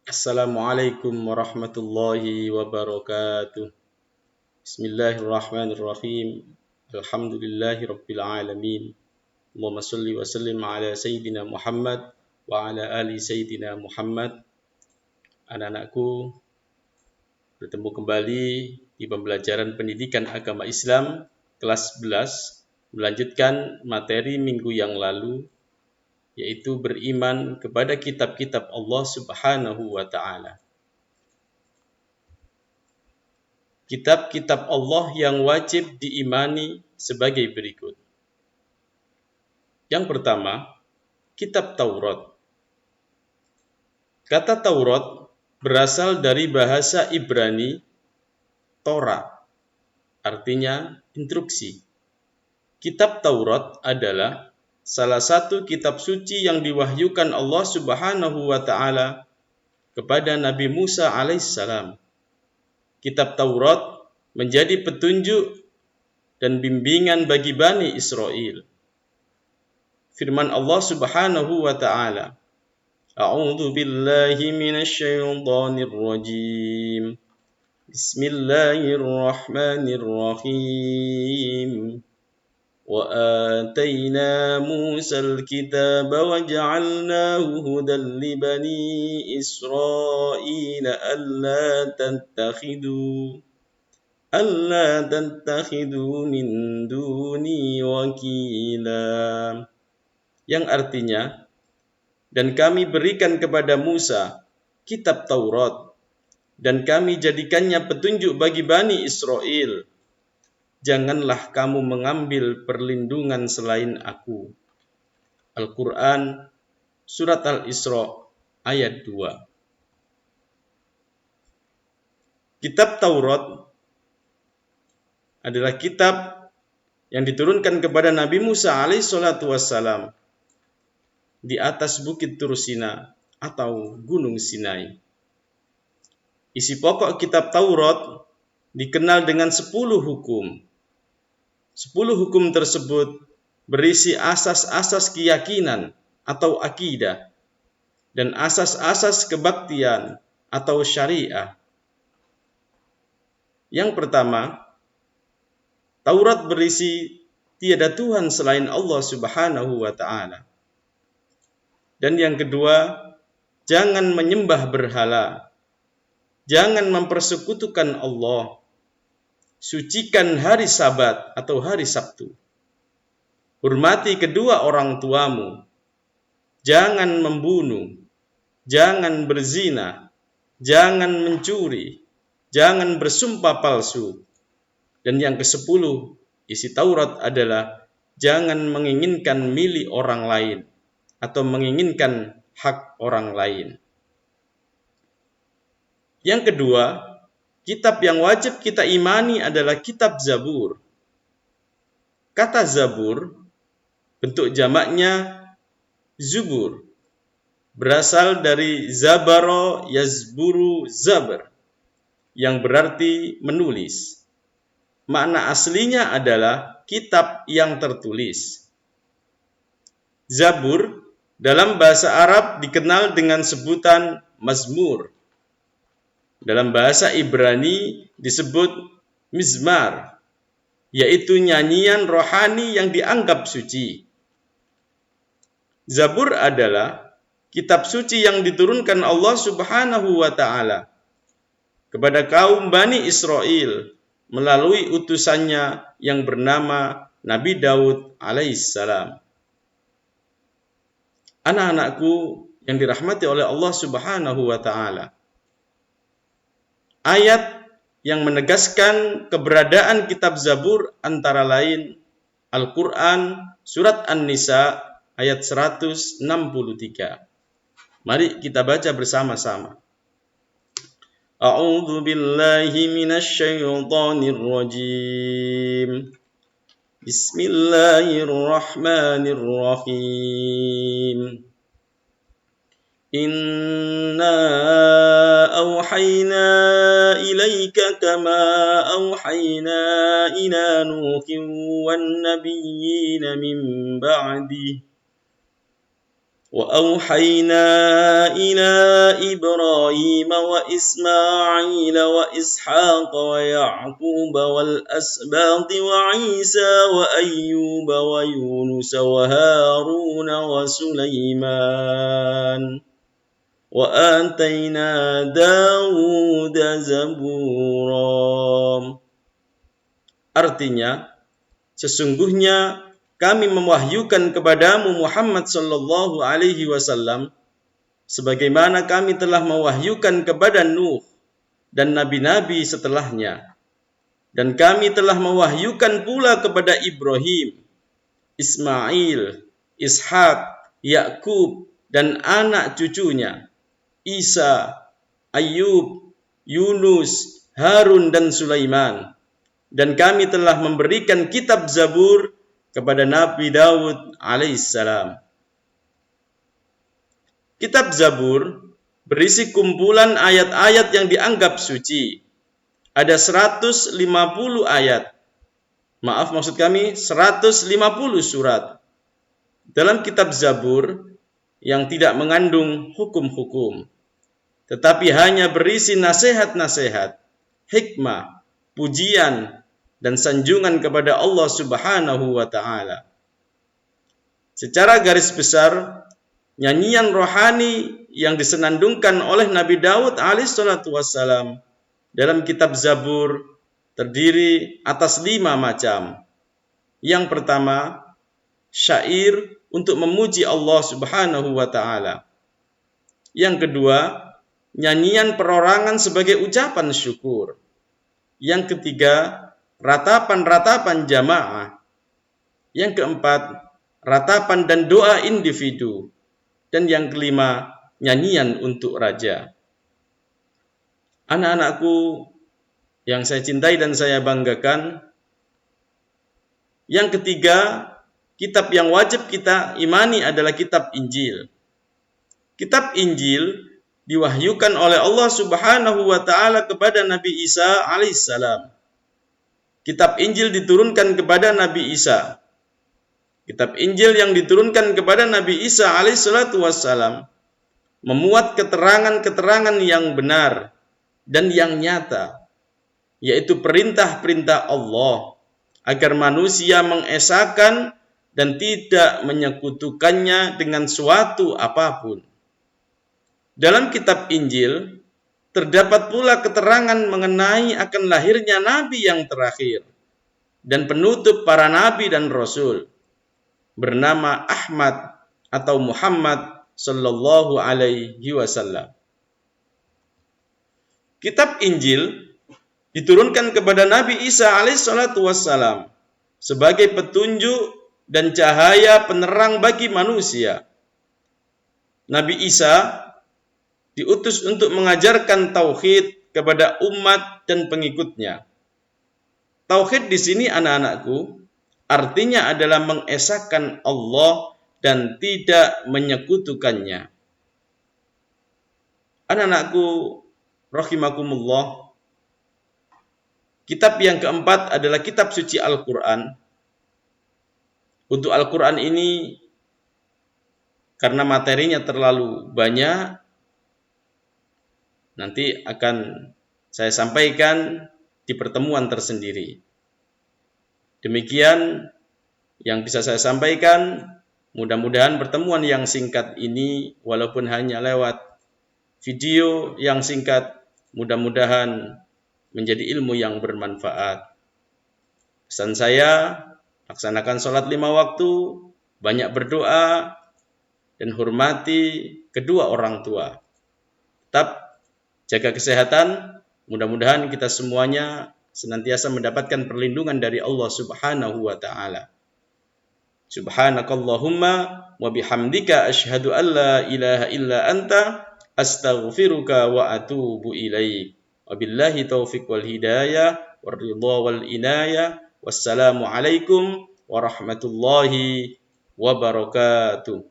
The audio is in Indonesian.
Assalamualaikum warahmatullahi wabarakatuh. Bismillahirrahmanirrahim. Alhamdulillahi rabbil alamin. Allahumma salli wa sallim ala Sayyidina Muhammad wa ala ali Sayyidina Muhammad. Anak-anakku, bertemu kembali di pembelajaran pendidikan agama Islam kelas 11, melanjutkan materi minggu yang lalu, yaitu beriman kepada kitab-kitab Allah Subhanahu wa Ta'ala. Kitab-kitab Allah yang wajib diimani sebagai berikut. Yang pertama, kitab Taurat. Kata Taurat berasal dari bahasa Ibrani Torah, artinya instruksi. Kitab Taurat adalah salah satu kitab suci yang diwahyukan Allah Subhanahu wa Ta'ala kepada Nabi Musa alaihissalam. Kitab Taurat menjadi petunjuk dan bimbingan bagi Bani Israel. Firman Allah Subhanahu wa Ta'ala, A'udzu billahi minasy syaithanir rajim. Bismillahirrahmanirrahim. Wa ataina Musal kitaba wa ja'alnahu hudan li bani Israil alla tattakhidu min duni wakila. Yang artinya, dan kami berikan kepada Musa kitab Taurat, dan kami jadikannya petunjuk bagi Bani Israel. Janganlah kamu mengambil perlindungan selain aku. Al-Quran, Surat Al-Isra, ayat 2. Kitab Taurat adalah kitab yang diturunkan kepada Nabi Musa alaihissalatu wassalam di atas Bukit Tursina atau Gunung Sinai. Isi pokok kitab Taurat dikenal dengan 10 hukum. 10 hukum tersebut berisi asas-asas keyakinan atau akidah dan asas-asas kebaktian atau syariah. Yang pertama, Taurat berisi tiada Tuhan selain Allah Subhanahu wa Ta'ala. Dan yang kedua, jangan menyembah berhala. Jangan mempersekutukan Allah. Sucikan hari Sabat atau hari Sabtu. Hormati kedua orang tuamu. Jangan membunuh. Jangan berzina. Jangan mencuri. Jangan bersumpah palsu. Dan yang ke-10, isi Taurat adalah jangan menginginkan milik orang lain atau menginginkan hak orang lain. Yang kedua, kitab yang wajib kita imani adalah kitab Zabur. Kata Zabur, bentuk jamaknya Zubur, berasal dari Zabaro Yazburu Zabr, yang berarti menulis. Makna aslinya adalah kitab yang tertulis. Zabur dalam bahasa Arab dikenal dengan sebutan Mazmur. Dalam bahasa Ibrani disebut Mizmar, yaitu nyanyian rohani yang dianggap suci. Zabur adalah kitab suci yang diturunkan Allah Subhanahu wa Ta'ala kepada kaum Bani Israel melalui utusannya yang bernama Nabi Daud alaihissalam. Anak-anakku yang dirahmati oleh Allah Subhanahu wa Ta'ala, ayat yang menegaskan keberadaan kitab Zabur antara lain Al-Quran, Surat An-Nisa, ayat 163. Mari kita baca bersama-sama. A'udzu billahi minasy syaithanir rajim. Bismillahirrahmanirrahim. Inna awhayna ilaika kama awhayna ila Nuhin wan nabiyyina min ba'di وأوحينا إلى إبراهيم وإسماعيل وإسحاق ويعقوب والأسباط وعيسى وأيوب ويونس وهارون وسليمان وآتينا داود زبورا. Artinya, sesungguhnya kami mewahyukan kepadamu Muhammad sallallahu alaihi wasallam sebagaimana kami telah mewahyukan kepada Nuh dan nabi-nabi setelahnya. Dan kami telah mewahyukan pula kepada Ibrahim, Ismail, Ishak, Yakub dan anak cucunya, Isa, Ayub, Yunus, Harun dan Sulaiman. Dan kami telah memberikan kitab Zabur kepada Nabi Daud alaihissalam. Kitab Zabur berisi kumpulan ayat-ayat yang dianggap suci. Ada 150 ayat. Maksud kami 150 surat. Dalam kitab Zabur yang tidak mengandung hukum-hukum, tetapi hanya berisi nasihat-nasihat, hikmah, pujian, dan sanjungan kepada Allah Subhanahu wa Ta'ala. Secara garis besar, nyanyian rohani yang disenandungkan oleh Nabi Daud alaihissalatu wassalam dalam kitab Zabur terdiri atas 5 macam. Yang pertama, syair untuk memuji Allah Subhanahu wa Ta'ala. Yang kedua, nyanyian perorangan sebagai ucapan syukur. Yang ketiga, ratapan-ratapan jamaah. Yang keempat, ratapan dan doa individu. Dan yang kelima, nyanyian untuk raja. Anak-anakku yang saya cintai dan saya banggakan, yang ketiga, kitab yang wajib kita imani adalah kitab Injil. Kitab Injil diwahyukan oleh Allah Subhanahu wa Ta'ala kepada Nabi Isa alaihissalam. Kitab Injil diturunkan kepada Nabi Isa. Kitab Injil yang diturunkan kepada Nabi Isa alaihissalatu wassalam memuat keterangan-keterangan yang benar dan yang nyata, yaitu perintah-perintah Allah agar manusia mengesahkan dan tidak menyekutukannya dengan suatu apapun. Dalam kitab Injil terdapat pula keterangan mengenai akan lahirnya Nabi yang terakhir dan penutup para Nabi dan Rasul, bernama Ahmad atau Muhammad sallallahu alaihi wasallam. Kitab Injil diturunkan kepada Nabi Isa alaihissalatu wassalam sebagai petunjuk dan cahaya penerang bagi manusia. Nabi Isa diutus untuk mengajarkan tauhid kepada umat dan pengikutnya. Tauhid di sini, anak-anakku, artinya adalah mengesahkan Allah dan tidak menyekutukannya. Anak-anakku rahimakumullah, kitab yang keempat adalah kitab suci Al-Quran. Untuk Al-Quran ini, karena materinya terlalu banyak, nanti akan saya sampaikan di pertemuan tersendiri. Demikian yang bisa saya sampaikan. Mudah-mudahan pertemuan yang singkat ini, walaupun hanya lewat video yang singkat, mudah-mudahan menjadi ilmu yang bermanfaat. Pesan saya, laksanakan sholat 5 waktu, banyak berdoa, dan hormati kedua orang tua. Tetap jaga kesehatan, mudah-mudahan kita semuanya senantiasa mendapatkan perlindungan dari Allah Subhanahu wa Ta'ala. Subhanakallahumma wa bihamdika asyhadu an la ilaha illa anta astaghfiruka wa atubu ilaik. Wabillahi taufiq wal hidayah war ridha wal inayah. Wassalamu alaikum warahmatullahi wabarakatuh.